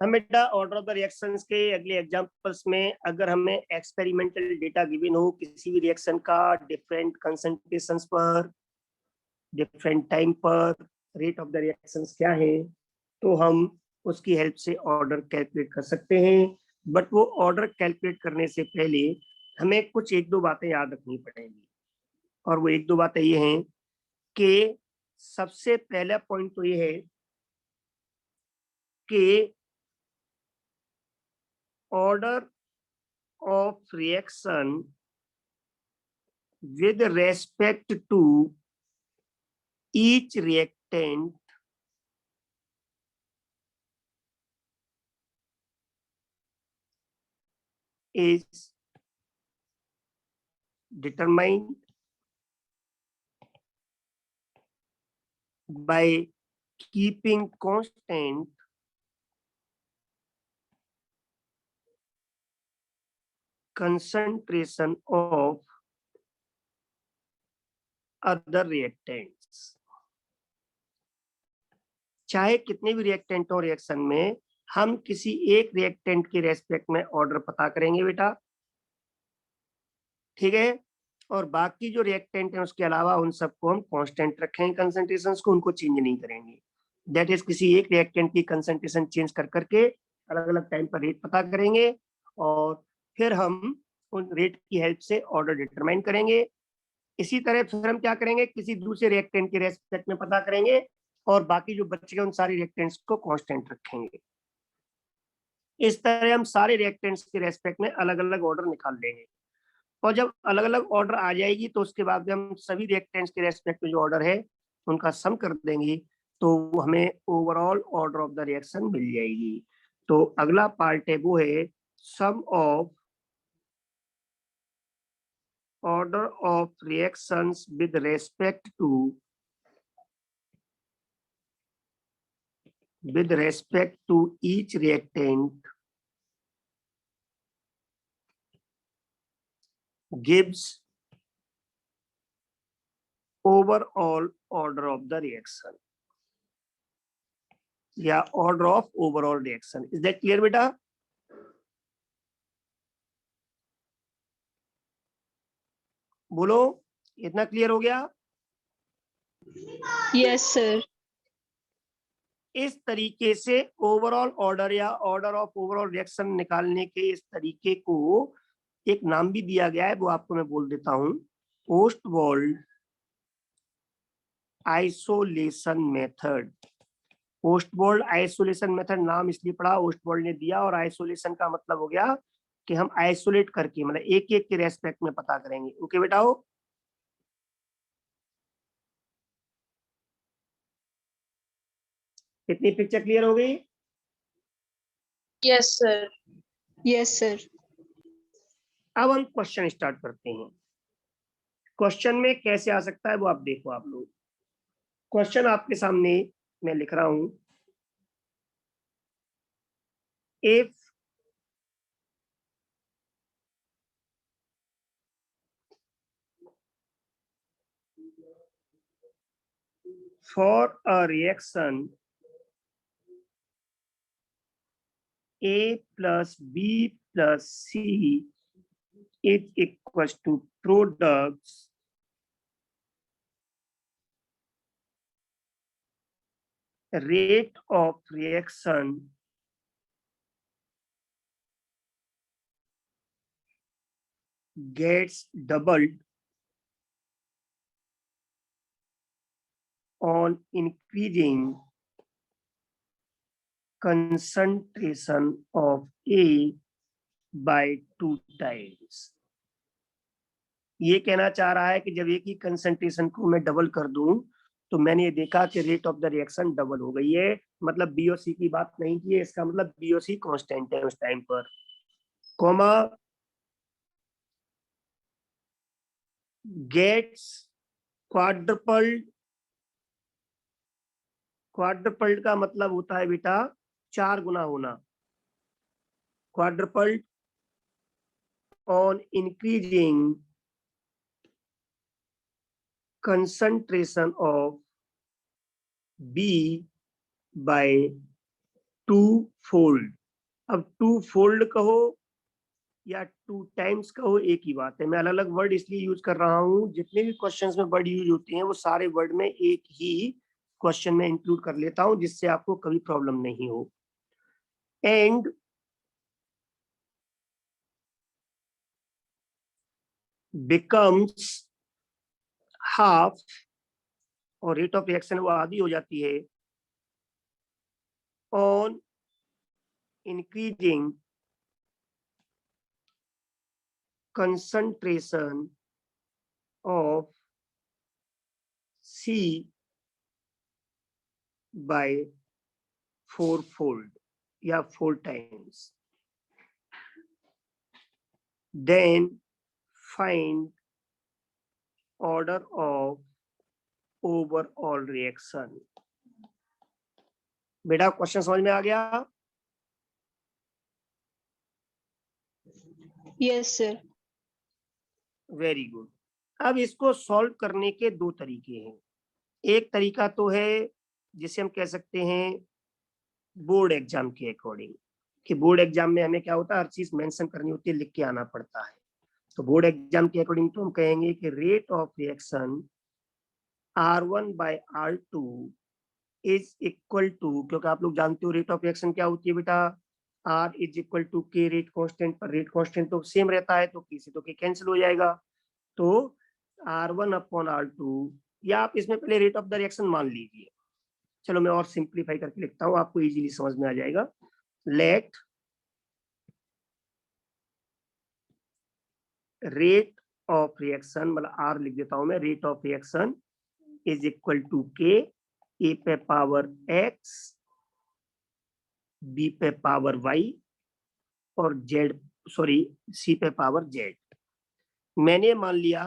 हम बेटा order of the reactions के अगले एग्जांपल्स में अगर हमें एक्सपेरिमेंटल डेटा गिवन हो किसी भी रिएक्शन का डिफरेंट कंसंट्रेशंस पर डिफरेंट टाइम पर रेट ऑफ द रिएक्शंस क्या है तो हम उसकी हेल्प से ऑर्डर कैलकुलेट कर सकते हैं। बट वो ऑर्डर कैलकुलेट करने से पहले हमें कुछ एक दो बातें याद रखनी पड़ेंगी और वो एक दो बातें ये हैं कि सबसे पहला पॉइंट तो ये है कि order of reaction with respect to each reactant is determined by keeping constant concentration of other reactants। चाहे कितने भी रिएक्टेंट हो रिएक्शन में हम किसी एक रिएक्टेंट के रेस्पेक्ट में ऑर्डर पता करेंगे बेटा, ठीक है। और बाकी जो रिएक्टेंट है उसके अलावा उन सबको हम कांस्टेंट रखेंगे, कंसंट्रेशंस को उनको चेंज नहीं करेंगे। दैट इज किसी एक रिएक्टेंट की कंसंट्रेशन चेंज कर करके अलग अलग टाइम पर रेट पता करेंगे और फिर हम उन रेट की हेल्प से ऑर्डर डिटरमाइन करेंगे। इसी तरह फिर हम क्या करेंगे, किसी दूसरे रिएक्टेंट के रेस्पेक्ट में पता करेंगे और बाकी जो बच गए उन सारे रिएक्टेंट्स को कांस्टेंट रखेंगे। इस तरह हम सारे रिएक्टेंट्स के रेस्पेक्ट में अलग अलग ऑर्डर निकाल लेंगे और जब अलग अलग ऑर्डर आ जाएगी तो उसके बाद हम सभी रिएक्टेंट्स के रेस्पेक्ट में जो ऑर्डर है उनका सम कर देंगे तो हमें overall order of the reaction मिल जाएगी। तो अगला पार्ट है वो है sum of order of reactions with respect to each reactant gives overall order of the reaction या order of overall reaction। is that clear बेटा? बोलो, इतना क्लियर हो गया? Yes sir. इस तरीके से ओवरऑल ऑर्डर या ऑर्डर ऑफ ओवरऑल रिएक्शन निकालने के इस तरीके को एक नाम भी दिया गया है, वो आपको मैं बोल देता हूं, Ostwald isolation method. Ostwald isolation method नाम इसलिए पड़ा, ओस्टवाल्ड ने दिया, और आइसोलेशन का मतलब हो गया कि हम आइसोलेट करके मतलब एक एक के रेस्पेक्ट में पता करेंगे। ओके बेटा हो? कितनी पिक्चर क्लियर हो गई? Yes sir. Yes sir. अब हम क्वेश्चन स्टार्ट करते हैं। क्वेश्चन में कैसे आ सकता है वो आप देखो। आप लोग क्वेश्चन आपके सामने मैं लिख रहा हूं, if for a reaction A plus B plus C is equals to products rate of reaction gets doubled on increasing concentration of A by 2 times। ये कहना चाह रहा है कि जब एक ही कंसंट्रेशन को मैं डबल कर दूं तो मैंने ये देखा कि rate of the reaction double हो गई है। मतलब बी और सी की बात नहीं की है, इसका मतलब बी और सी कांस्टेंट है उस टाइम पर, कॉमा गेट्स क्वाड्रपल्ड। क्वाड्रपल्ड का मतलब होता है बेटा 4 गुना होना, quadrupled on increasing concentration of B by two fold. अब टू फोल्ड कहो या टू टाइम्स कहो, एक ही बात है। मैं अलग अलग वर्ड इसलिए यूज कर रहा हूँ, जितने भी क्वेश्चंस में वर्ड यूज होते हैं वो सारे वर्ड में एक ही क्वेश्चन में इंक्लूड कर लेता हूँ, जिससे आपको कभी प्रॉब्लम नहीं हो। एंड बिकम्स हाफ, और रेट ऑफ रिएक्शन वो आधी हो जाती है on increasing concentration of C by fourfold या 4 times. Then find order of overall reaction. बेटा क्वेश्चन समझ में आ गया? Yes sir. Very good. अब इसको सॉल्व करने के दो तरीके हैं। एक तरीका तो है जिसे हम कह सकते हैं बोर्ड एग्जाम के अकॉर्डिंग, कि बोर्ड एग्जाम में हमें क्या होता है, हर चीज मेंशन करनी होती है, लिख के आना पड़ता है। तो बोर्ड एग्जाम के अकॉर्डिंग तो हम कहेंगे कि rate of reaction R1 by R2 is equal to, क्योंकि आप लोग जानते हो रेट ऑफ रिएक्शन क्या होती है बेटा, R इज इक्वल टू के रेट कांस्टेंट पर। रेट कांस्टेंट तो सेम रहता है, तो के से तो के कैंसिल हो जाएगा, तो R1 अपॉन R2, या आप इसमें पहले रेट ऑफ द रिएक्शन मान लीजिए। चलो मैं और सिंप्लीफाई करके लिखता हूँ, आपको इजीली समझ में आ जाएगा। लेट रेट ऑफ रिएक्शन, मतलब R लिख देता हूं मैं, rate of reaction is equal to K, A पे पावर x, बी पे पावर y, और z, सॉरी सी पे पावर z। मैंने मान लिया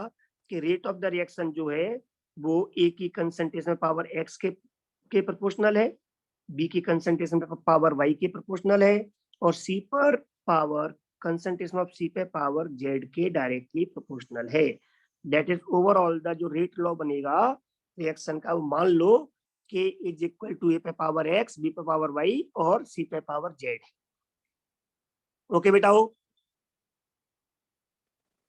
कि रेट ऑफ द रिएक्शन जो है वो ए की कंसंट्रेशन पावर x के प्रोपोर्शनल है, बी की कंसंट्रेशन पावर y के प्रोपोर्शनल है, और सी पर पावर कंसंट्रेशन ऑफ सी पे पावर z के डायरेक्टली प्रोपोर्शनल है। दैट इज ओवरऑल द जो रेट लॉ बनेगा रिएक्शन का, वो मान लो के इज इक्वल टू ए पे पावर x, बी पे पावर y और सी पे पावर z। ओके बेटा हो?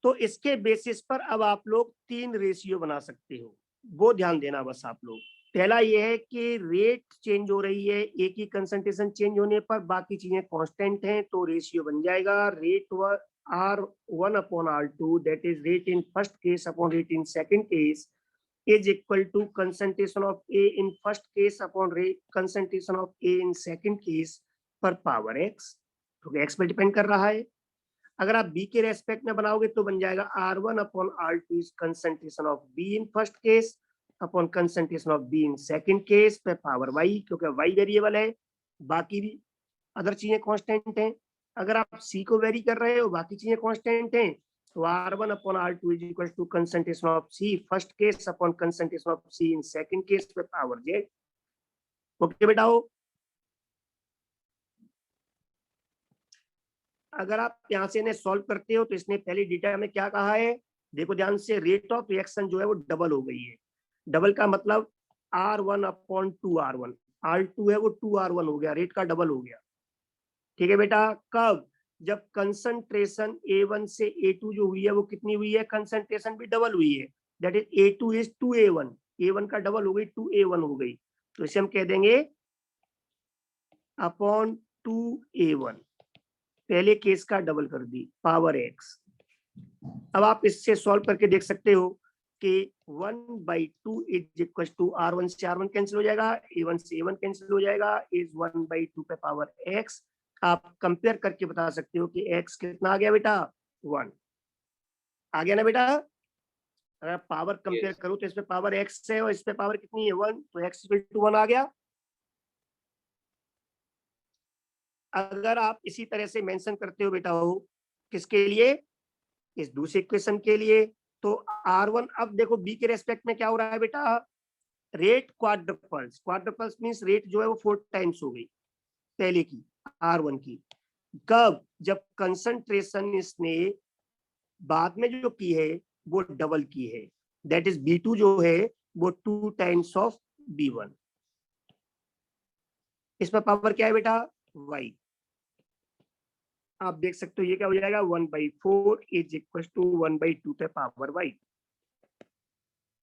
तो इसके बेसिस पर अब आप लोग 3 रेशियो बना सकते हो, वो ध्यान देना बस आप लोग। पहला ये है कि रेट चेंज हो रही है, एक ही कंसंट्रेशन चेंज होने पर बाकी चीजें कांस्टेंट हैं, तो रेशियो बन जाएगा rate R1 upon R2, that is rate in first case upon rate in second case, is equal to concentration of A in first case upon rate concentration of A in second case पर power x, क्योंकि x पे depend कर रहा है। अगर आप b के respect में बनाओगे तो बन जाएगा R1 upon R2 is concentration of b in first case upon concentration of b in second case पे पावर y, क्योंकि y वेरिएबल है, बाकी भी अदर चीजें कांस्टेंट हैं। अगर आप c को वेरी कर रहे हो, बाकी चीजें कांस्टेंट हैं, तो R1 upon R2 is equal to concentration of c first case upon concentration of c in second case पे पावर z। ओके बेटा हो? अगर आप यहाँ से इन्हें सॉल्व करते हो तो इसने पहले डेटा में क्या कहा है, देखो ध्यान से, रेट ऑफ रिएक्शन जो है वो डबल हो गई है। डबल का मतलब R1 अपॉन 2R1, R2 है वो 2R1 हो गया, रेट का डबल हो गया। ठीक है बेटा? कब? जब कंसंट्रेशन A1 से A2 जो हुई है वो कितनी हुई है, कंसंट्रेशन भी डबल हुई है, that is A2 is 2A1, A1 का डबल हो गई, 2A1 हो गई, तो इसे हम कह देंगे अपॉन 2A1, पहले केस का डबल कर दी, पावर x। अब आप इससे सॉल्व करके देख सकते हो कि 1/2 इज इक्वल टू R1 से R1 कैंसिल हो जाएगा, A1 से A1 कैंसिल हो जाएगा, इज 1/2 पे पावर x। आप कंपेयर करके बता सकते हो कि x कितना आ गया बेटा, 1 आ गया ना बेटा? अगर पावर कंपेयर करो तो इस पे पावर x है और इस पे पावर कितनी है, 1, तो x इक्वल टू 1 आ गया। अगर आप इसी तरह से मेंशन करते हो बेटा हो, किसके लिए, इस दूसरे इक्वेशन के लिए, तो R1, अब देखो b के रेस्पेक्ट में क्या हो रहा है बेटा, रेट क्वाड्रपल्स, क्वाड्रपल्स मींस रेट जो है वो 4 टाइम्स हो गई पहले की, R1 की। कब? जब कंसंट्रेशन इसने बाद में जो की है वो डबल की है, दैट इज B2 जो है वो 2 टाइम्स ऑफ B1। इसमें पावर क्या है बेटा, y। आप देख सकते हो ये क्या हो जाएगा 1/4 इज इक्वल टू 1/2 पे पावर y।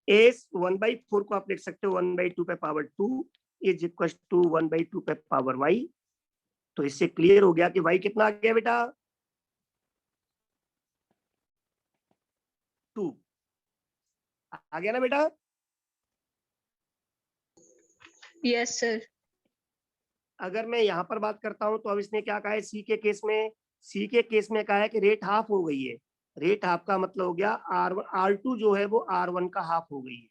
इस 1/4 को आप लिख सकते हो 1/2 पे पावर 2 इज इक्वल टू 1/2 पे पावर y। तो इससे क्लियर हो गया कि y कितना आ गया बेटा 2 आ गया ना बेटा। Yes sir. अगर मैं यहाँ पर बात करता हूं तो अब इसने क्या कहा है सी के केस में, सी के केस में कहा है कि रेट हाफ हो गई है। रेट हाफ का मतलब हो गया R2 जो है वो R1 का हाफ हो गई है।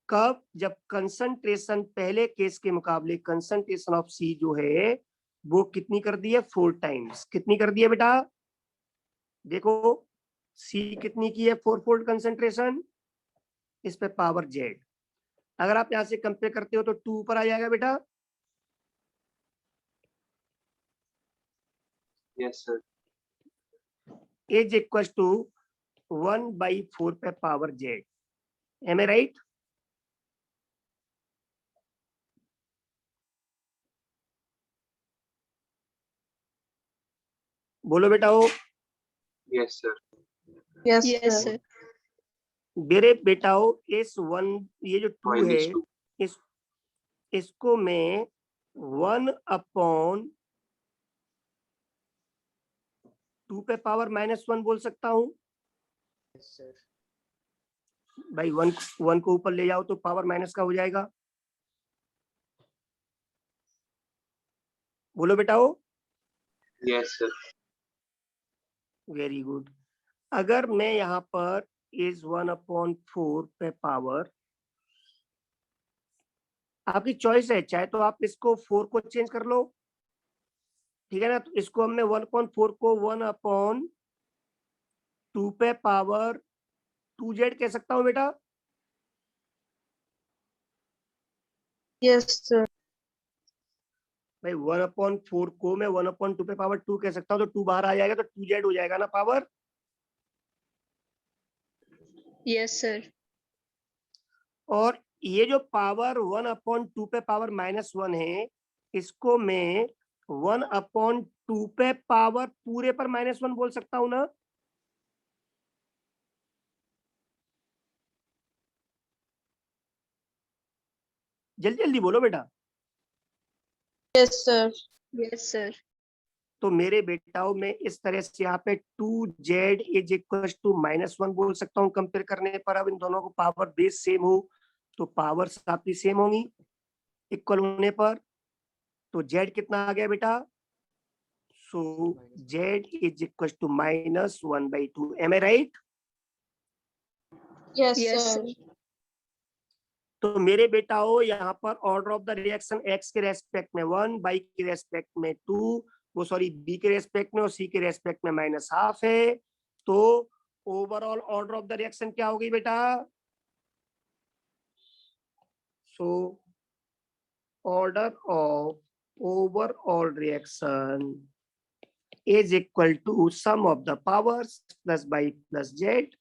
कब? जब कंसंट्रेशन पहले केस के मुकाबले कंसंट्रेशन ऑफ सी जो है वो कितनी कर दी है 4 टाइम्स। कितनी कर दी है बेटा देखो सी कितनी की है 4 फोल्ड कंसंट्रेशन इस पे पावर जेड। अगर आप यहां से कंपेयर करते हो तो 2 पर आ जाएगा बेटा। Yes sir. Is equal to 1/4 पे power Z. Am I right? बोलो बेटा हो। Yes sir. Yes sir. मेरे बेटाओ इस 1 ये जो 2 है -2 इस इसको मैं 1/2 पे पावर -1 बोल सकता हूं। भाई 1 को ऊपर ले जाओ तो पावर माइनस का हो जाएगा। बोलो बेटाओ। Yes sir. Very good. अगर मैं यहाँ पर इस 1/4 पे पावर, आपकी चॉइस है, चाहे तो आप इसको 4 को चेंज कर लो, ठीक है ना। तो इसको हमने 1/4 को 1/2 पे पावर 2z कह सकता हूँ बेटा। Yes sir. भाई 1/4 को मैं 1/2 पे पावर 2 कह सकता हूँ, तो 2 बाहर आ जाएगा तो 2z हो जाएगा ना पावर। Yes sir. और ये जो पावर 1/2 पे पावर -1 है इसको मैं 1/2 पे पावर पूरे पर -1 बोल सकता हूं ना। जल्दी जल्दी बोलो बेटा। Yes sir. Yes sir. तो मेरे बेटाओं में इस तरह से यहाँ पे 2z इज इक्वल टू -1 बोल सकता हूँ कंपेयर करने पर। अब इन दोनों को पावर बेस सेम हो तो पावर आपकी सेम होंगी इक्वल होने पर। तो z कितना आ गया बेटा so z is equal to -1/2। Am I right? Yes sir. तो मेरे बेटाओं यहाँ पर order of the reaction x के रेस्पेक्ट में 1, y के रेस्पेक्ट में 2, वो सॉरी b के रेस्पेक्ट में और c के रेस्पेक्ट में -1/2 है। तो overall order of the reaction क्या होगी बेटा? So order of overall reaction is equal to sum of the powers plus Y plus Z.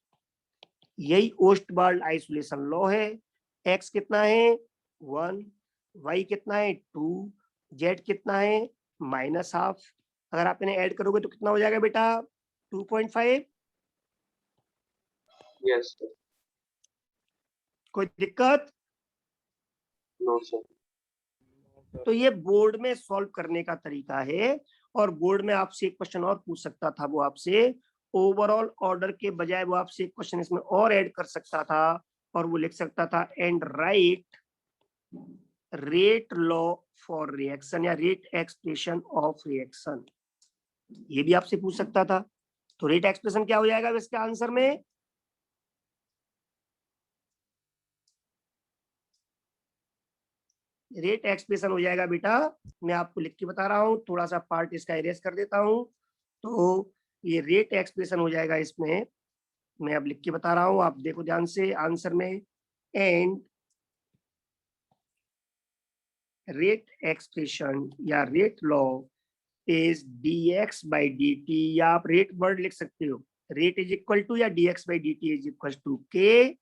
यही ओस्टवाल्ड आइसोलेशन लॉ है। x कितना है 1, y कितना है 2, z कितना है -1/2। अगर आप इन्हें ऐड करोगे तो कितना हो जाएगा बेटा 2.5। Yes sir. कोई दिक्कत? No sir. तो ये बोर्ड में सॉल्व करने का तरीका है। और बोर्ड में आपसे एक क्वेश्चन और पूछ सकता था, वो आपसे ओवरऑल ऑर्डर के बजाय वो आपसे एक क्वेश्चन इसमें और ऐड कर सकता था और वो लिख सकता था and right rate law for reaction या रेट एक्सप्रेशन ऑफ रिएक्शन। ये भी आपसे पूछ सकता था। तो रेट एक्सप्रेशन क्या हो जाएगा इसके आंसर में? रेट एक्सप्रेशन हो जाएगा बेटा, मैं आपको लिख के बता रहा हूं, थोड़ा सा पार्ट इसका इरेज कर देता हूं। तो ये रेट एक्सप्रेशन हो जाएगा इसमें, मैं अब लिख के बता रहा हूं, आप देखो ध्यान से आंसर में। एंड रेट एक्सप्रेशन या रेट लॉ इज dx/dt, या आप रेट वर्ड लिख सकते हो। रेट इज इक्वल टू या dx/dt is equal to k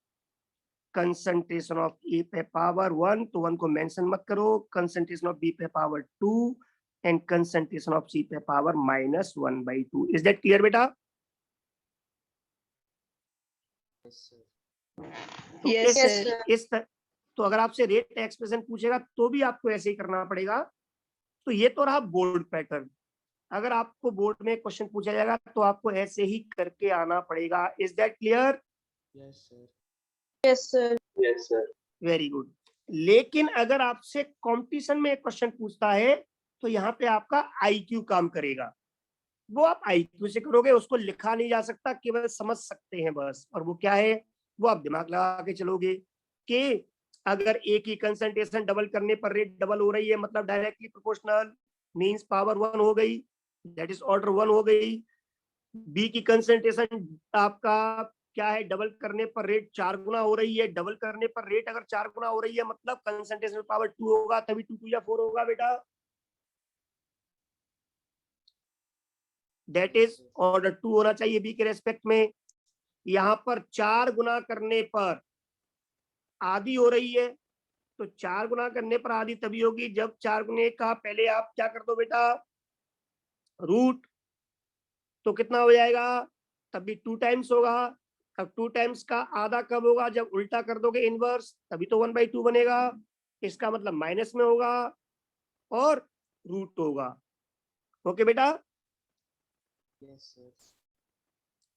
concentration of A पे पावर 1, तो 1 को मेंशन मत करो, कंसंट्रेशन ऑफ बी पे power 2 and concentration of C पे पावर -1/2। इज दैट क्लियर बेटा? तो Yes, इस sir. इस तो अगर आपसे रेट एक्सप्रेशन पूछेगा तो भी आपको ऐसे ही करना पड़ेगा। तो ये तो रहा बोर्ड पैटर्न। अगर आपको बोर्ड में क्वेश्चन पूछा जाएगा तो आपको ऐसे ही करके आना पड़ेगा। Is that clear? Yes, sir. Yes, sir. Very good. लेकिन अगर आपसे कंपटीशन में एक क्वेश्चन पूछता है तो यहाँ पे आपका आईक्यू काम करेगा। वो आप आईक्यू से करोगे, उसको लिखा नहीं जा सकता, केवल समझ सकते हैं बस। और वो क्या है, वो आप दिमाग लगा के चलोगे कि अगर ए की कंसंट्रेशन डबल करने पर रेट डबल हो रही है, मतलब डायरेक्टली प्रोपोर्शनल, मींस पावर 1 हो गई, दैट इज ऑर्डर 1 हो गई। बी की कंसंट्रेशन आपका क्या है, डबल करने पर रेट 4 गुना हो रही है। डबल करने पर रेट अगर 4 गुना हो रही है मतलब कंसंट्रेशन पावर 2 होगा, तभी 2 2 या 4 होगा बेटा। दैट इज ऑर्डर 2 होना चाहिए बी के रेस्पेक्ट में। यहाँ पर 4 गुना करने पर आधी हो रही है, तो 4 गुना करने पर आधी तभी होगी जब 4 गुने का पहले आप क्या कर दो बेटा, रूट, तो कितना हो जाएगा, तभी 2 टाइम्स होगा। अब 2 टाइम्स का आधा कब होगा, जब उल्टा कर दोगे इनवर्स, तभी तो 1/2 बनेगा। इसका मतलब माइनस में होगा और रूट होगा। ओके बेटा?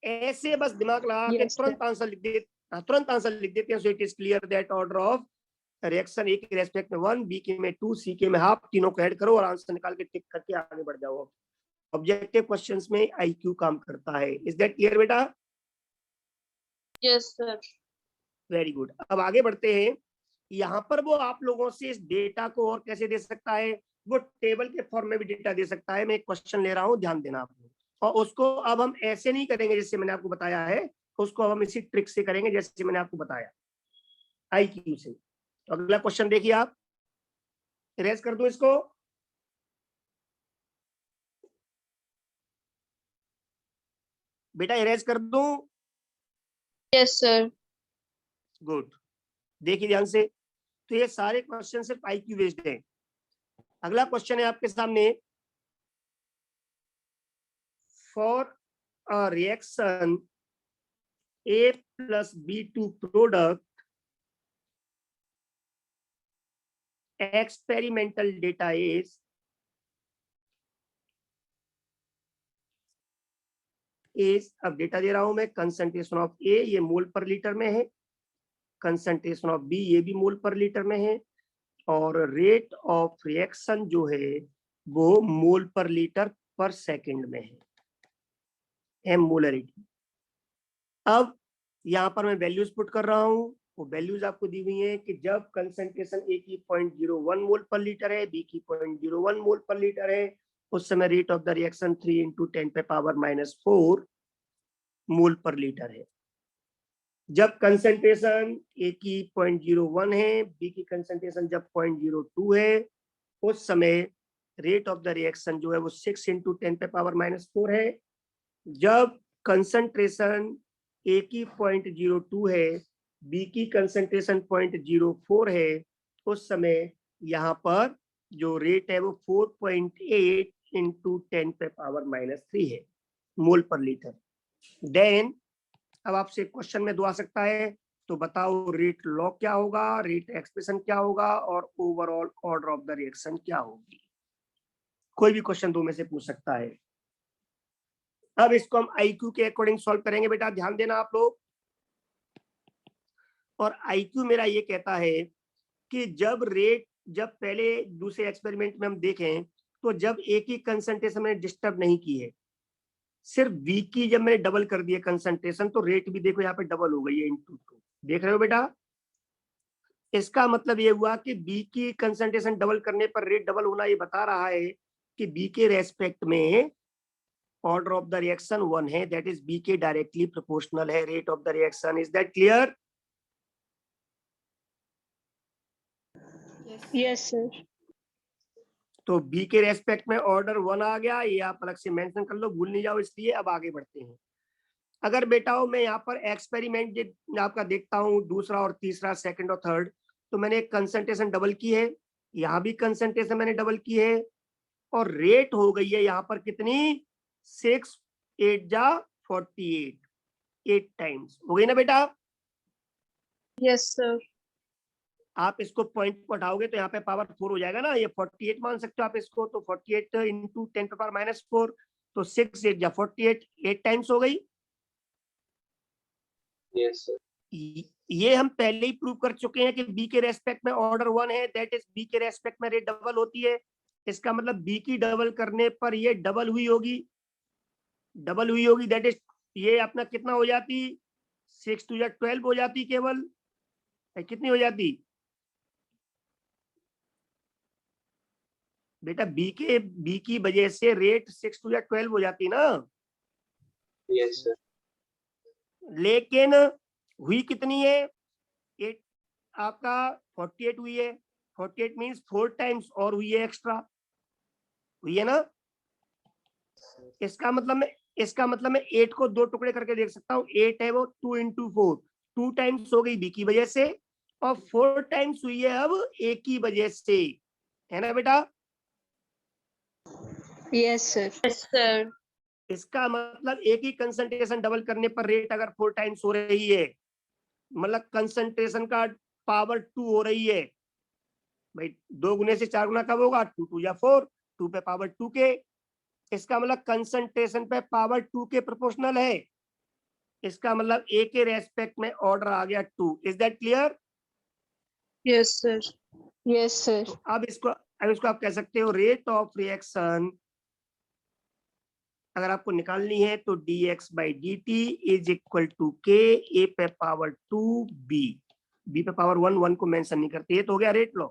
ऐसे बस दिमाग लगा के Yes, sir. तुरंत आंसर लिख दे, तुरंत आंसर लिख देते हैं। So it is clear that order of reaction A के रेस्पेक्ट में 1, बी के में 2, सी के में हाफ, तीनों को ऐड करो और आंसर निकाल के टिक करके आगे बढ़ जाओ। ऑब्जेक्टिव क्वेश्चंस में आईक्यू काम करता है। इज दैट क्लियर बेटा? Yes, sir. Very good. अब आगे बढ़ते हैं। यहाँ पर वो आप लोगों से इस डेटा को और कैसे दे सकता है, वो टेबल के फॉर्म में भी डेटा दे सकता है। मैं एक क्वेश्चन ले रहा हूँ, ध्यान देना आप लोग। और उसको अब हम ऐसे नहीं करेंगे जैसे मैंने आपको बताया है, उसको अब हम इसी ट्रिक से करेंगे जैसे मैंने आपको बताया, आईक्यू से। तो अगला क्वेश्चन देखिए आप, इरेज कर दो इसको। बेटा इरेज कर दूं? Yes, sir. गुड। देखिए ध्यान से, तो ये सारे क्वेश्चन सिर्फ आईक्यू बेस्ड हैं। अगला क्वेश्चन है आपके सामने, for a reaction A plus B2 product, experimental data is अब डेटा दे रहा हूं मैं, कंसंट्रेशन ऑफ ए ये मोल पर लीटर में है, कंसंट्रेशन ऑफ बी ये भी मोल पर लीटर में है, और रेट ऑफ रिएक्शन जो है वो मोल पर लीटर पर सेकंड में है, एम मोलरिटी। अब यहाँ पर मैं वैल्यूज पुट कर रहा हूँ। वो वैल्यूज आपको दी हुई है कि जब कंसंट्रेशन ए की 0.01 मोल पर लीटर है, बी की 0.01 मोल पर लीटर है, उस समय रेट ऑफ द रिएक्शन 3 × 10⁻⁴ मोल पर लीटर है। जब कंसंट्रेशन ए की 0.01 है, बी की कंसंट्रेशन जब 0.02 है, उस समय रेट ऑफ द रिएक्शन जो है वो 6 × 10⁻⁴ है। जब कंसंट्रेशन ए की 0.02 है, बी की कंसंट्रेशन 0.04 है, उस समय यहाँ पर जो रेट है वो 4.8 × 10⁻³ है मोल पर लीटर। देन अब आपसे क्वेश्चन में दो आ सकता है, तो बताओ रेट लॉ क्या होगा, रेट एक्सप्रेशन क्या होगा, और overall order of the reaction क्या होगी। कोई भी क्वेश्चन दो में से पूछ सकता है। अब इसको हम आईक्यू के अकॉर्डिंग सॉल्व करेंगे बेटा, ध्यान देना आप लोग। और आईक्यू मेरा ये कहता है कि जब पहले दूसरे एक्सपेरिमेंट में हम देखें तो जब ए की कंसंट्रेशन मैंने डिस्टर्ब नहीं की है, सिर्फ बी की जब मैंने डबल कर दिया कंसंट्रेशन, तो रेट भी देखो यहाँ पे डबल हो गई है × 2। देख रहे हो बेटा? इसका मतलब ये हुआ कि बी की कंसंट्रेशन डबल करने पर रेट डबल होना ये बता रहा है कि बी के रेस्पेक्ट में ऑर्डर ऑफ द रिएक्शन 1 है, दैट इज बी के डायरेक्टली प्रोपोर्शनल है rate of the reaction. Is that clear? Yes, sir. तो बी के रेस्पेक्ट में ऑर्डर 1 आ गया, ये आप अलग से मेंशन कर लो, भूल नहीं जाओ इसलिए। अब आगे बढ़ते हैं। अगर बेटा हो मैं यहाँ पर एक्सपेरिमेंट आपका देखता हूँ, दूसरा और तीसरा, सेकंड और थर्ड, तो मैंने एक कंसंट्रेशन डबल की है, यहाँ भी कंसंट्रेशन मैंने डबल की है, और रेट हो गई है यहाँ पर कितनी, 6 8 जा 48, 8 टाइम्स हो गई ना बेटा। Yes, sir. आप इसको पॉइंट को हटाओगे तो यहाँ पे पावर 4 हो जाएगा ना, ये 48 मान सकते हो आप इसको, तो 48 इंटू 10⁻⁻4, तो 6 8 जा 48, 8 टाइम्स हो गई। Yes, sir. ये हम पहले ही प्रूव कर चुके हैं कि बी के रेस्पेक्ट में ऑर्डर 1 है, दैट इज बी के रेस्पेक्ट में रेट डबल होती है। इसका मतलब बी की डबल करने पर ये डबल हुई होगी, दैट इज ये अपना कितना हो जाती, 6 2 जा 12 हो जाती केवल, कितनी हो जाती बेटा, बी की वजह से रेट 6 2 या 12 हो जाती ना। Yes, sir. लेकिन हुई कितनी है, 8 आपका 48 हुई है, 48 मींस 4 टाइम्स और हुई है एक्स्ट्रा, हुई है ना। इसका मतलब मैं 8 को 2 टुकड़े करके देख सकता हूँ, 8 है वो 2 इंटू 4, 2 टाइम्स हो गई बी की वजह से, और 4 टाइम्स हुई है अब ए की वजह से, है ना बेटा। Yes, sir. Yes, sir. इसका मतलब एक ही कंसंट्रेशन डबल करने पर रेट अगर 4 टाइम्स हो रही है, मतलब कंसंट्रेशन का पावर 2 हो रही है भाई, 2 गुने से 4 गुना कब होगा, 2 2 या 4, 2 पे पावर 2 के, इसका मतलब कंसंट्रेशन पे पावर 2 के प्रोपोर्शनल है, इसका मतलब ए के रेस्पेक्ट में ऑर्डर आ गया 2। Is that clear? Yes, sir. Yes, sir. तो अब इसको आप कह सकते हो रेट ऑफ रिएक्शन अगर आपको निकालनी है तो dx/dt is equal to K A पे पावर 2 बी, बी पे पावर 1 को मेंशन नहीं करते, ये तो हो गया रेट लॉ।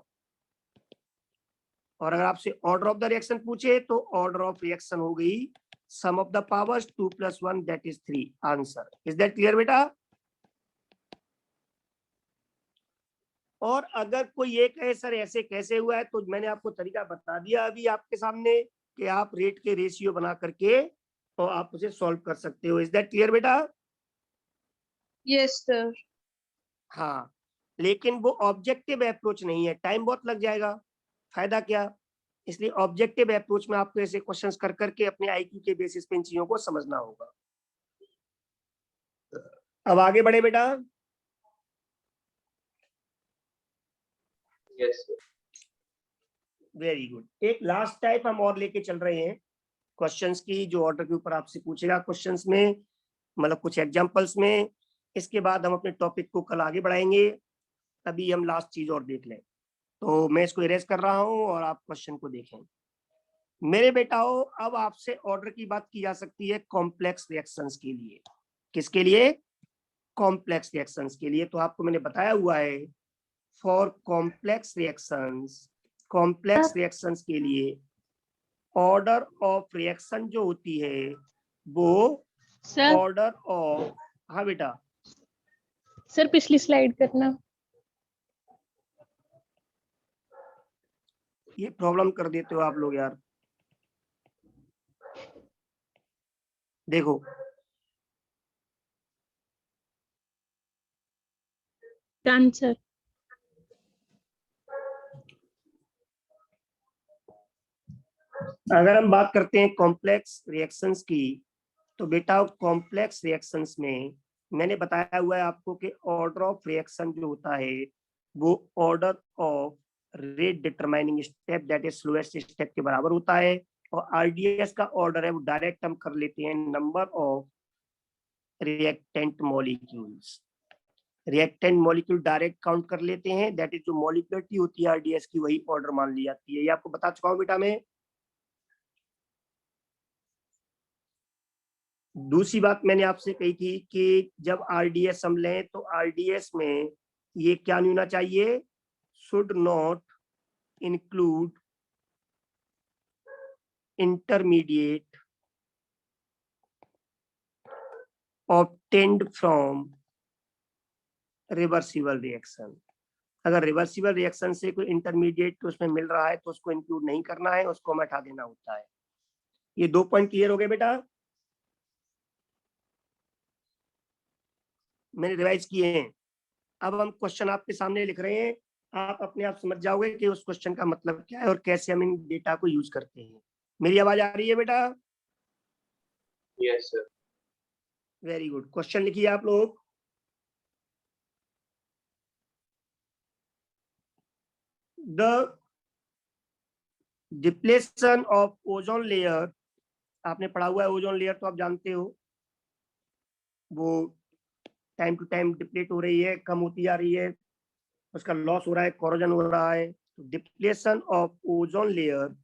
और अगर आपसे ऑर्डर ऑफ द रिएक्शन पूछे तो ऑर्डर ऑफ रिएक्शन हो गई sum of the powers 2 + 1 that is 3, answer. Is that clear बेटा? और अगर कोई ये कहे सर ऐसे कैसे हुआ है, तो मैंने आपको तरीका बता दिया अभी आपके सामने कि आप रेट के रेशियो बना करके तो आप उसे सॉल्व कर सकते हो। इज दैट क्लियर बेटा? Yes, sir. हाँ, लेकिन वो ऑब्जेक्टिव अप्रोच नहीं है, टाइम बहुत लग जाएगा, फायदा क्या। इसलिए ऑब्जेक्टिव अप्रोच में आपको ऐसे क्वेश्चंस कर करके अपने आईक्यू के बेसिस पे इन चीजों को समझना होगा। अब आगे बढ़े बेटा। Yes, sir. वेरी गुड, एक लास्ट टाइप हम और लेके चल रहे हैं क्वेश्चंस की, जो ऑर्डर के ऊपर आपसे पूछेगा क्वेश्चंस में, मतलब कुछ एग्जांपल्स में। इसके बाद हम अपने टॉपिक को कल आगे बढ़ाएंगे, तभी हम लास्ट चीज और देख लें। तो मैं इसको इरेज कर रहा हूं और आप क्वेश्चन को देखें। मेरे बेटाओ, अब आपसे ऑर्डर की बात की जा सकती है कॉम्प्लेक्स रिएक्शंस के लिए। किसके लिए? कॉम्प्लेक्स रिएक्शंस के लिए। तो आपको मैंने बताया हुआ है फॉर कॉम्प्लेक्स रिएक्शंस के लिए ऑर्डर ऑफ रिएक्शन जो होती है वो Sir. ऑर्डर ऑफ, हाँ बेटा, सर पिछली स्लाइड करना। ये प्रॉब्लम कर देते हो आप लोग यार। देखो डन सर। अगर हम बात करते हैं कॉम्प्लेक्स रिएक्शंस की, तो बेटा कॉम्प्लेक्स रिएक्शंस में मैंने बताया हुआ है आपको कि ऑर्डर ऑफ रिएक्शन जो होता है वो order of rate determining step that is slowest step के बराबर होता है। और आरडीएस का ऑर्डर है वो डायरेक्ट हम कर लेते हैं number of reactant molecules, reactant molecule direct count कर लेते हैं, दैट इज जो मॉलिक्यूलरिटी होती है आरडीएस की वही ऑर्डर मान ली जाती है। ये आपको बता चुका हूँ बेटा मैं। दूसरी बात मैंने आपसे कही थी कि जब आरडीएस हम लें तो आरडीएस में ये क्या नहीं होना चाहिए, should not include intermediate obtained from reversible reaction. अगर रिवर्सिबल रिएक्शन से कोई इंटरमीडिएट उसमें मिल रहा है तो उसको इंक्लूड नहीं करना है, उसको हमें हटा देना होता है। ये 2 पॉइंट क्लियर हो गए बेटा। मैंने रिवाइज किए हैं। अब हम क्वेश्चन आपके सामने लिख रहे हैं, आप अपने आप समझ जाओगे कि उस क्वेश्चन का मतलब क्या है और कैसे हम इन डेटा को यूज करते हैं। मेरी आवाज आ रही है बेटा? Yes, sir. Very good. Question लिखिए आप लोग। The depletion of ozone layer, आपने पढ़ा हुआ है ओजोन लेयर तो आप जानते हो, वो टाइम टू टाइम डिप्लेट हो रही है, कम होती जा रही है, उसका लॉस हो रहा है, कोरोजन हो रहा है। तो depletion of ozone layer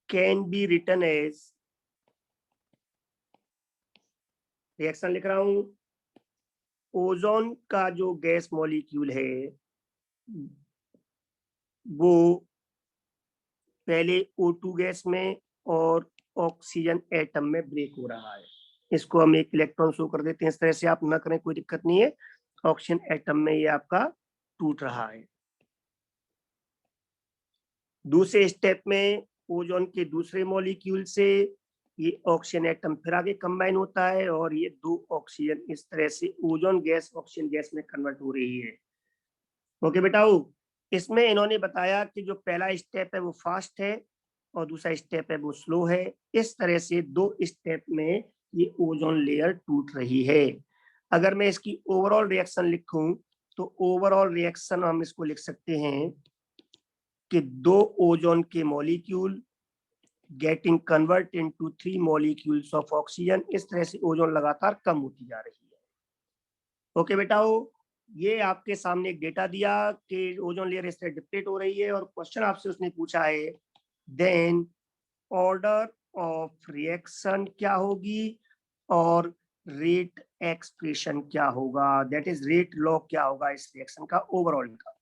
can be written as, reaction लिख रहा हूं, ओजोन का जो गैस मॉलिक्यूल है वो पहले O2 गैस में और ऑक्सीजन एटम में ब्रेक हो रहा है। इसको हम एक इलेक्ट्रॉन शो कर देते हैं, इस तरह से आप ना करें कोई दिक्कत नहीं है। ऑक्सीजन एटम में ये आपका टूट रहा है। दूसरे स्टेप में ओजोन के दूसरे मॉलिक्यूल से ये ऑक्सीजन एटम फिर आगे कंबाइन होता है और ये दो ऑक्सीजन इस तरह से ओजोन गैस ऑक्सीजन गैस में कन्वर्ट हो रही है। ओके बेटाओ, इसमें इन्होंने बताया कि जो पहला स्टेप है वो फास्ट है और दूसरा स्टेप है वो स्लो है। इस तरह से दो स्टेप में ये ओजोन लेयर टूट रही है। अगर मैं इसकी ओवरऑल रिएक्शन लिखूं तो ओवरऑल रिएक्शन हम इसको लिख सकते हैं कि दो ओजोन के molecule getting convert into 3 molecules of oxygen, इस तरह से ओजोन लगातार कम होती जा रही है। ओके बेटाओ, ये आपके सामने एक डेटा दिया कि ओजोन लेयर इस तरह डिप्लेट हो रही है और क्वेश्चन आपसे उसने पूछा है देन ऑर्डर ऑफ रिएक्शन क्या होगी और रेट एक्सप्रेशन क्या होगा, दैट इज रेट लॉ क्या होगा इस रिएक्शन का ओवरऑल का।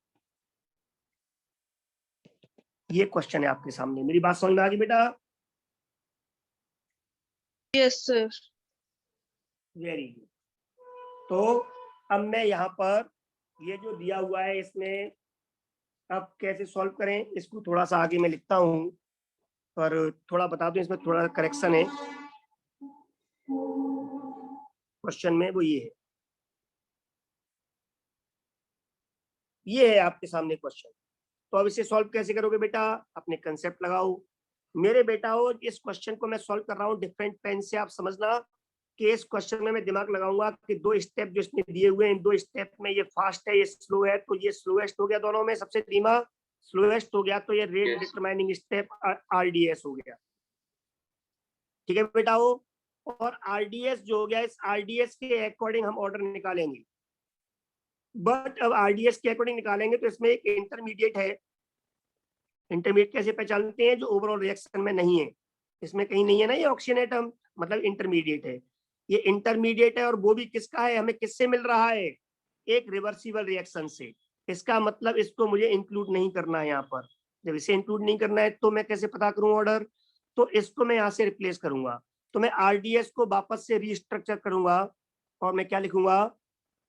ये क्वेश्चन है आपके सामने। मेरी बात समझ में आ गई बेटा? Yes, sir. Very good. तो अब मैं यहाँ पर ये जो दिया हुआ है इसमें अब कैसे सॉल्व करें इसको थोड़ा सा आगे मैं लिखता हूँ, पर थोड़ा बता दूं इसमें थोड़ा करेक्शन है क्वेश्चन में, वो ये है आपके सामने क्वेश्चन। तो अब इसे सॉल्व कैसे करोगे बेटा? अपने कंसेप्ट लगाओ। मेरे बेटाओ, इस क्वेश्चन को मैं सॉल्व कर रहा हूँ डिफरेंट पेन से। आप समझना कि इस क्वेश्चन में मैं दिमाग लगाऊंगा कि दो स्टेप जो इसमें दिए हुए हैं, इन दो स्टेप में ये फास्ट है ये स्लो है, तो ये स्लोएस्ट हो गया दोनों में, सबसे धीमा स्लोएस्ट हो गया, तो ये rate Yes. Determining step RDS हो गया। ठीक है बेटाओ, और RDS जो हो गया, इस RDS के अकॉर्डिंग हम ऑर्डर निकालेंगे। बट अब RDS के अकॉर्डिंग निकालेंगे तो इसमें एक इंटरमीडिएट है। इंटरमीडिएट कैसे पहचानते हैं? जो ओवरऑल रिएक्शन में नहीं है, इसमें कहीं नहीं है ना ये ऑक्सीजन एटम, मतलब इंटरमीडिएट है। ये इंटरमीडिएट है और वो भी किसका है, हमें किससे मिल रहा है? एक रिवर्सिबल रिएक्शन से। इसका मतलब इसको मुझे इंक्लूड नहीं करना है यहाँ पर। जब इसे इंक्लूड नहीं करना है तो मैं कैसे पता करूं ऑर्डर? तो इसको मैं यहाँ से रिप्लेस करूंगा। तो मैं RDS को वापस से रीस्ट्रक्चर करूंगा और मैं क्या लिखूंगा?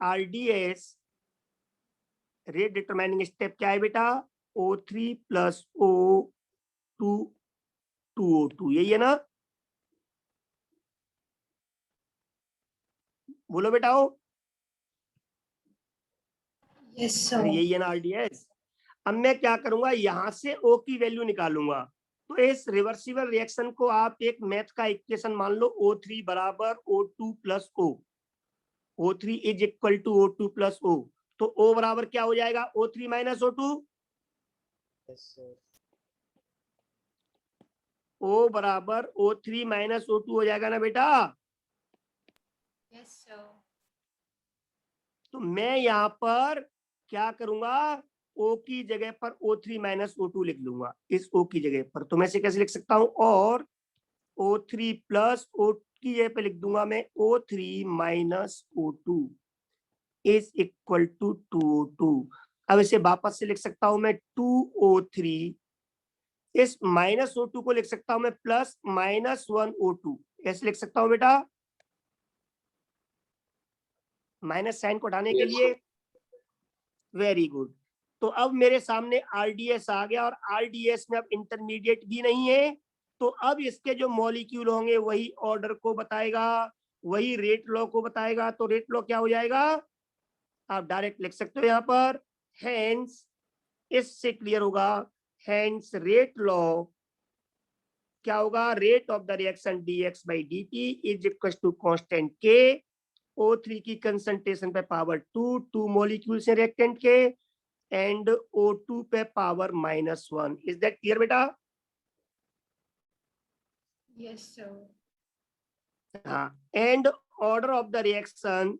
RDS रेट डिटरमाइनिंग स्टेप क्या है बेटा? O3 प्लस O2 2O2, यही है ना? बोलो बेटाओ। Yes, sir. अरे यही है ना RDS। अब मैं क्या करूंगा, यहां से O की वैल्यू निकालूंगा। तो इस रिवर्सिबल रिएक्शन को आप एक मैथ का इक्वेशन मान लो, O3 बराबर O2 plus O, O3 is equal to O2 plus O। तो O बराबर क्या हो जाएगा? O3 minus O2। Yes, sir. O बराबर O3 माइनस O2 हो जाएगा ना बेटा? Yes, sir. तो मैं यहाँ पर क्या करूंगा, O की जगह पर O3 माइनस O2 लिख लूंगा इस O की जगह पर। तो मैं इसे कैसे लिख सकता हूं? और O3 प्लस O की जगह पे लिख दूंगा मैं O3 minus O2 is equal to 2O2। अब इसे वापस से लिख सकता हूं मैं 2O3, इस माइनस O2 को लिख सकता हूं मैं प्लस माइनस 1O2, ऐसे लिख सकता हूं बेटा, माइनस साइन को हटाने के Yes, लिए। sir. Very good. तो अब मेरे सामने RDS आ गया और RDS में अब इंटरमीडिएट भी नहीं है, तो अब इसके जो मॉलिक्यूल होंगे वही ऑर्डर को बताएगा। वही रेट लॉ को बताएगा। तो रेट लॉ क्या हो जाएगा, आप डायरेक्ट लिख सकते हो यहाँ पर, हेंस, इससे क्लियर होगा, हेंस रेट लॉ क्या होगा, rate of the reaction dx by dt is equal to constant k, O3 की कंसंट्रेशन पे पावर 2 मॉलिक्यूल्स हैं रिएक्टेंट के, एंड O2 पे पावर -1। इज दैट क्लियर बेटा? Yes, sir. हाँ, and order of the reaction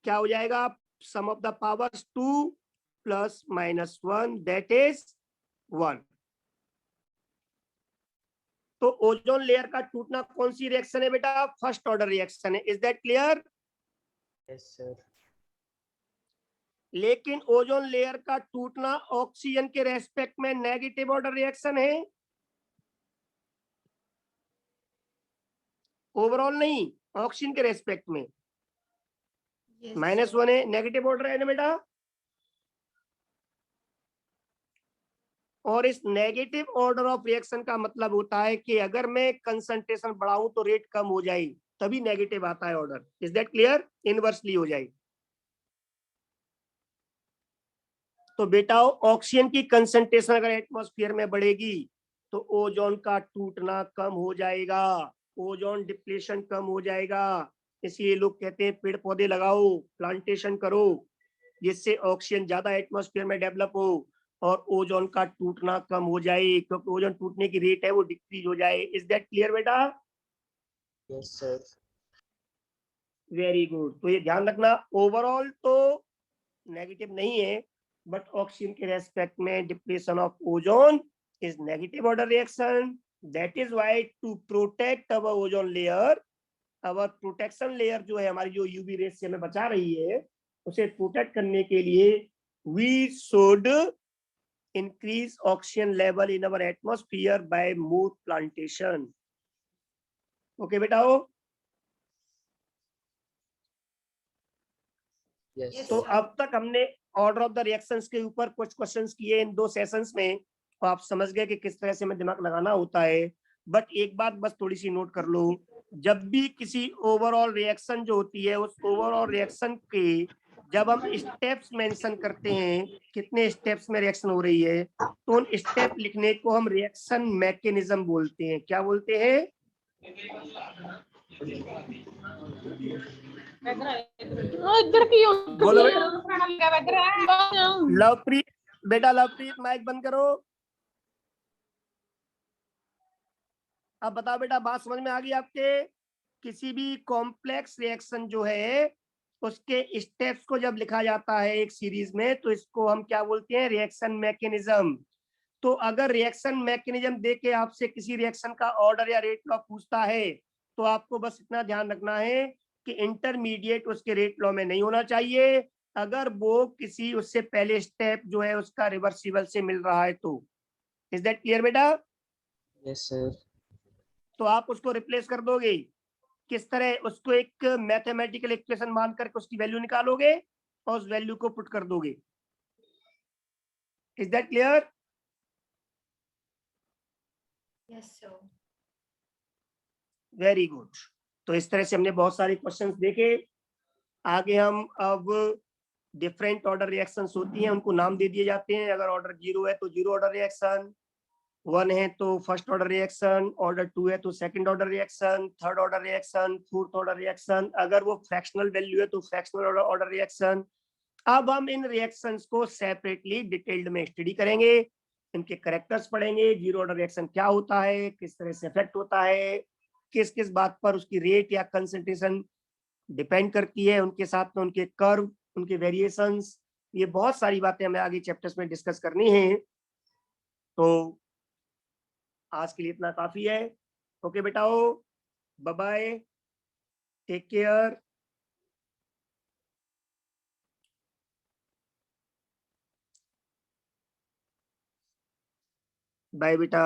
क्या हो जाएगा, sum of the powers 2 plus -1 that is 1। तो ओजोन लेयर का टूटना कौन सी रिएक्शन है बेटा, फर्स्ट ऑर्डर रिएक्शन है। Is that clear? Yes, sir. लेकिन ओजोन लेयर का टूटना ऑक्सीजन के रेस्पेक्ट में नेगेटिव ऑर्डर रिएक्शन है, ओवरऑल नहीं, ऑक्सीजन के रेस्पेक्ट में। Yes, -1 है, नेगेटिव ऑर्डर है ना बेटा। और इस नेगेटिव ऑर्डर ऑफ रिएक्शन का मतलब होता है कि अगर मैं कंसंट्रेशन बढ़ाऊं तो रेट कम हो जाए, तभी नेगेटिव आता है order. Is that clear? Inversely हो जाए। तो बेटा ऑक्सीजन की कंसंट्रेशन अगर एटमॉस्फेयर में बढ़ेगी तो ओजोन का टूटना कम हो जाएगा, ओजोन डिप्लेशन कम हो जाएगा। इसलिए लोग कहते हैं पेड़ पौधे लगाओ, प्लांटेशन करो, जिससे ऑक्सीजन ज्यादा एटमॉस्फेयर में डेवलप हो और ओजोन का टूटना कम हो जाए, क्योंकि ओजोन टूटने की रेट है वो डिक्रीज हो जाए। इज दैट क्लियर बेटा? Yes, sir. Very good. तो ये ध्यान रखना, ओवरऑल तो नेगेटिव नहीं है, बट ऑक्सीजन के रेस्पेक्ट में depletion of ozone is negative order reaction. That is why to protect our ozone layer, our protection layer जो है हमारी, जो यूवी रेस से हमें बचा रही है, उसे प्रोटेक्ट करने के लिए we should increase oxygen level in our atmosphere by more plantation. Okay बेटा हो? Yes, Yes, तो sir. अब तक हमने ऑर्डर ऑफ द रिएक्शंस के ऊपर कुछ क्वेश्चंस किए इन 2 सेशंस में, तो आप समझ गए कि किस तरह से हमें दिमाग लगाना होता है। बट एक बात बस थोड़ी सी नोट कर लो, जब भी किसी ओवरऑल रिएक्शन जो होती है, उस ओवरऑल रिएक्शन के जब हम स्टेप्स मेंशन करते हैं, कितने स्टेप्स में रिएक्शन हो रही है, तो उन स्टेप लिखने को हम रिएक्शन मैकेनिज्म बोलते हैं। क्या बोलते हैं? इधर की बोलो लवप्रीत, बेटा लवप्रीत माइक बंद करो। अब बताओ बेटा, बात समझ में आ गई आपके? किसी भी कॉम्प्लेक्स रिएक्शन जो है उसके स्टेप्स को जब लिखा जाता है एक सीरीज में, तो इसको हम क्या बोलते हैं, रिएक्शन मैकेनिज्म। तो अगर रिएक्शन मैकेनिज्म देके आपसे किसी रिएक्शन का ऑर्डर या रेट लॉ पूछता है, तो आपको बस इतना ध्यान रखना है कि इंटरमीडिएट उसके रेट लॉ में नहीं होना चाहिए, अगर वो किसी उससे पहले स्टेप जो है उसका रिवर्सिबल से मिल रहा है तो। इज दैट क्लियर बेटा? Yes, sir. तो आप उसको रिप्लेस कर दोगे किस तरह, उसको एक मैथमेटिकल इक्वेशन मान करके उसकी वैल्यू निकालोगे और उस वैल्यू को पुट कर दोगे। Is that clear? Yes, sir. Very good. तो इस तरह से हमने बहुत सारे क्वेश्चंस देखे। आगे हम अब डिफरेंट ऑर्डर रिएक्शंस होती हैं, उनको नाम दे दिए जाते हैं। अगर ऑर्डर 0 है तो 0 ऑर्डर रिएक्शन, 1 है तो फर्स्ट ऑर्डर रिएक्शन, ऑर्डर 2 है तो second order reaction, third order reaction, fourth order reaction, अगर वो फ्रैक्शनल वैल्यू है तो फ्रैक्शनल ऑर्डर रिएक्शन। अब हम इन रिएक्शंस को सेपरेटली डिटेल्ड में स्टडी करेंगे, इनके कैरेक्टर्स पढ़ेंगे, 0 ऑर्डर रिएक्शन क्या होता है, किस तरह से इफेक्ट होता है, किस किस बात पर उसकी रेट या कंसंट्रेशन डिपेंड करती है, उनके साथ में उनके कर्व, उनके वेरिएशंस, ये बहुत सारी बातें हमें आगे चैप्टर्स में डिस्कस करनी है। तो आज के लिए इतना काफी है। ओके बेटाओ, bye bye, take care. Bye बेटा।